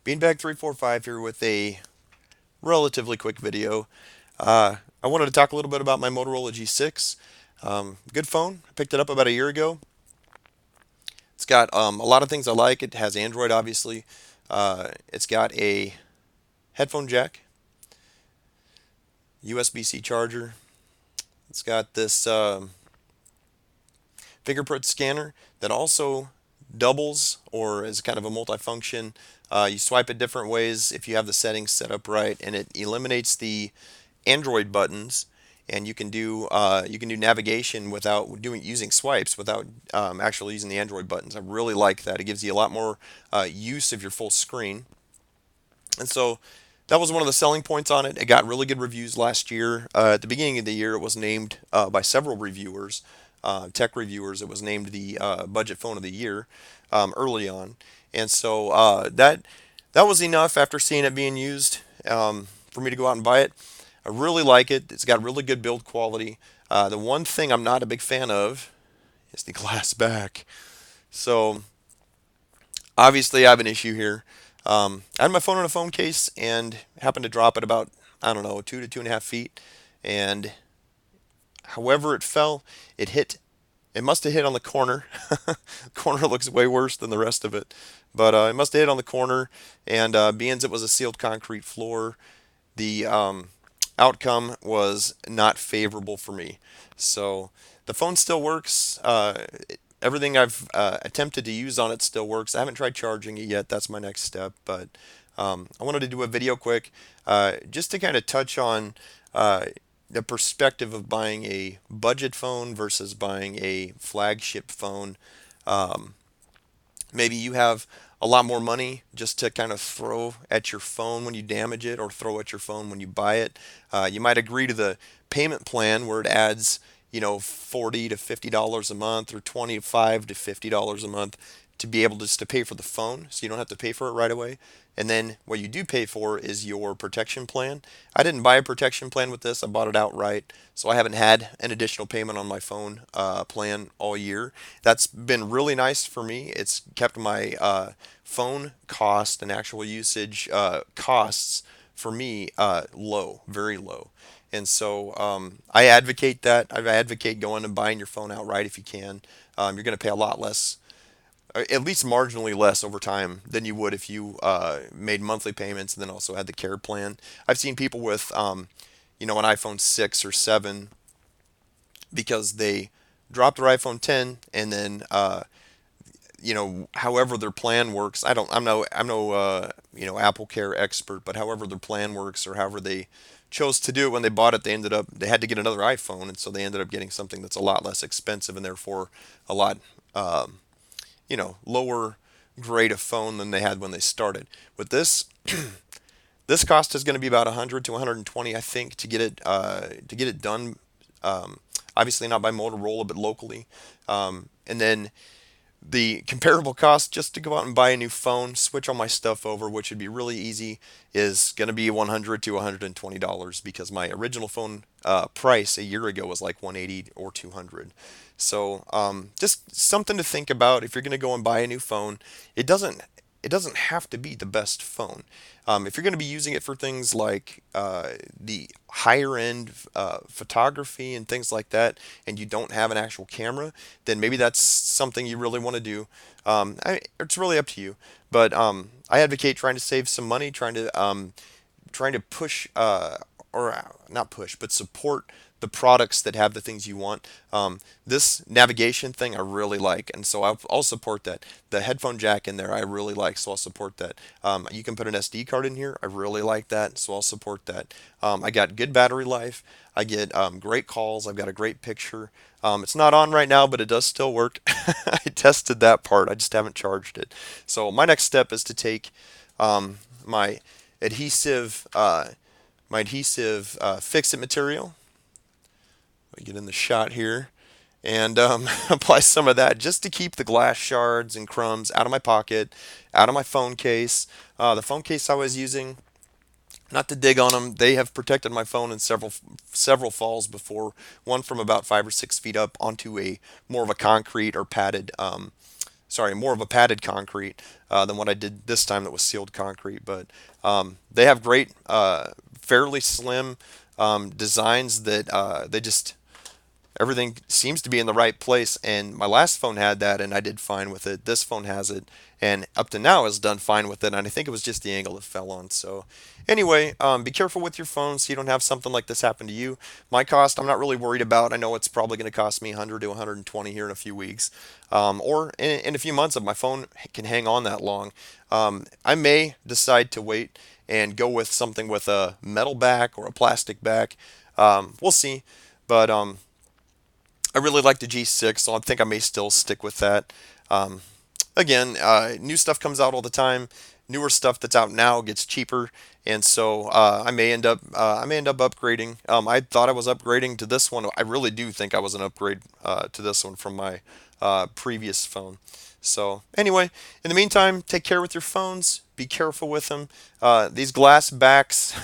Beanbag345 here with a relatively quick video. I wanted to talk a little bit about my Motorola G6. Good phone. I picked it up about a year ago. It's got a lot of things I like. It has Android, obviously. It's got a headphone jack, USB-C charger. It's got this fingerprint scanner that also doubles or is kind of a multifunction. You swipe it different ways if you have the settings set up right, and it eliminates the Android buttons, and you can do navigation without using swipes without actually using the Android buttons. I really like that. It gives you a lot more use of your full screen, and so that was one of the selling points on it. It got really good reviews last year. At the beginning of the year, it was named by several reviewers, tech reviewers. It was named the budget phone of the year early on, and so that was enough after seeing it being used for me to go out and buy it. I really like it. It's got really good build quality. The one thing I'm not a big fan of is the glass back. So obviously I have an issue here. I had my phone in a phone case and happened to drop it about, I don't know, 2 to 2.5 feet. And however it fell, it must have hit on the corner. The corner looks way worse than the rest of it. But it must have hit on the corner. And being it was a sealed concrete floor, the outcome was not favorable for me. So the phone still works. Everything I've attempted to use on it still works. I haven't tried charging it yet. That's my next step. But I wanted to do a video quick just to kind of touch on the perspective of buying a budget phone versus buying a flagship phone. Um, Maybe you have a lot more money just to kind of throw at your phone when you damage it, or throw at your phone when you buy it. You might agree to the payment plan where it adds, $40 to $50 a month, or $25 to $50 a month to be able just to pay for the phone, so you don't have to pay for it right away. And then what you do pay for is your protection plan. I didn't buy a protection plan with this. I bought it outright, so I haven't had an additional payment on my phone plan all year. That's been really nice for me. It's kept my phone cost and actual usage costs for me low, very low. And so I advocate that. I advocate going and buying your phone outright if you can. You're going to pay a lot less, or at least marginally less over time than you would if you made monthly payments and then also had the care plan. I've seen people with, an iPhone 6 or 7 because they dropped their iPhone 10, and then however their plan works. I'm no Apple Care expert, but however their plan works, or however they chose to do it when they bought it, they had to get another iPhone, and so they ended up getting something that's a lot less expensive and therefore a lot lower grade of phone than they had when they started. With this, this cost is going to be about 100 to 120, I think, to get it done. Obviously not by Motorola, but locally. And then the comparable cost just to go out and buy a new phone, switch all my stuff over, which would be really easy, is going to be 100 to $120, because my original phone price a year ago was like 180 or 200. So just something to think about if you're going to go and buy a new phone. It doesn't have to be the best phone. If you're going to be using it for things like the higher end photography and things like that, and you don't have an actual camera, then maybe that's something you really want to do. It's really up to you. But I advocate trying to save some money, trying to push or not push, but support the products that have the things you want. This navigation thing I really like, and so I'll support that. The headphone jack in there I really like, so I'll support that. You can put an SD card in here. I really like that, so I'll support that. I got good battery life. I get great calls. I've got a great picture. It's not on right now, but it does still work. I tested that part. I just haven't charged it. So my next step is to take my adhesive fix-it material. I get in the shot here and apply some of that just to keep the glass shards and crumbs out of my pocket, out of my phone case. The phone case I was using, not to dig on them, they have protected my phone in several falls before. One from about 5 or 6 feet up onto a more of a concrete or padded sorry, more of a padded concrete than what I did this time that was sealed concrete. But they have great, fairly slim designs that they just everything seems to be in the right place. And my last phone had that, and I did fine with it. This phone has it, and up to now has done fine with it. And I think it was just the angle it fell on. So, anyway, be careful with your phone so you don't have something like this happen to you. My cost, I'm not really worried about. I know it's probably going to cost me 100 to 120 here in a few weeks, or in a few months if my phone can hang on that long. I may decide to wait and go with something with a metal back or a plastic back. We'll see. But I really like the G6, so I think I may still stick with that. Um, Again, new stuff comes out all the time. Newer stuff that's out now gets cheaper, and so I may end up upgrading. I thought I was upgrading to this one. I really do think I was an upgrade to this one from my previous phone. So anyway, in the meantime, take care with your phones. Be careful with them. These glass backs,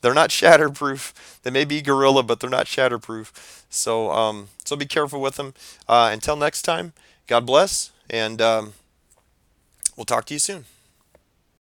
they're not shatterproof. They may be Gorilla, but they're not shatterproof. So be careful with them. Until next time, God bless, and we'll talk to you soon.